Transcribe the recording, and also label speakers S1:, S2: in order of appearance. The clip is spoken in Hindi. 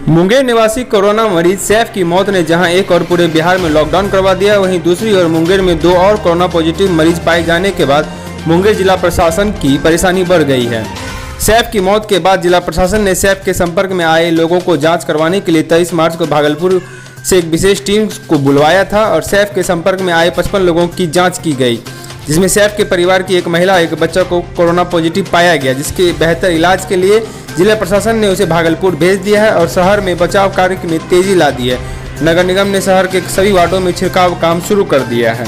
S1: मुंगेर निवासी कोरोना मरीज सैफ की मौत ने जहां एक और पूरे बिहार में लॉकडाउन करवा दिया, वहीं दूसरी ओर मुंगेर में 2 और कोरोना पॉजिटिव मरीज पाए जाने के बाद मुंगेर जिला प्रशासन की परेशानी बढ़ गई है। सैफ की मौत के बाद जिला प्रशासन ने सैफ के संपर्क में आए लोगों को जांच करवाने के लिए 23 मार्च को भागलपुर से एक विशेष टीम को बुलवाया था और सैफ के संपर्क में आए 55 लोगों की जाँच की गई, जिसमें सैफ के परिवार की एक महिला एक बच्चा को कोरोना पॉजिटिव पाया गया, जिसके बेहतर इलाज के लिए जिला प्रशासन ने उसे भागलपुर भेज दिया है और शहर में बचाव कार्य में तेजी ला दी है। नगर निगम ने शहर के सभी वार्डों में छिड़काव काम शुरू कर दिया है।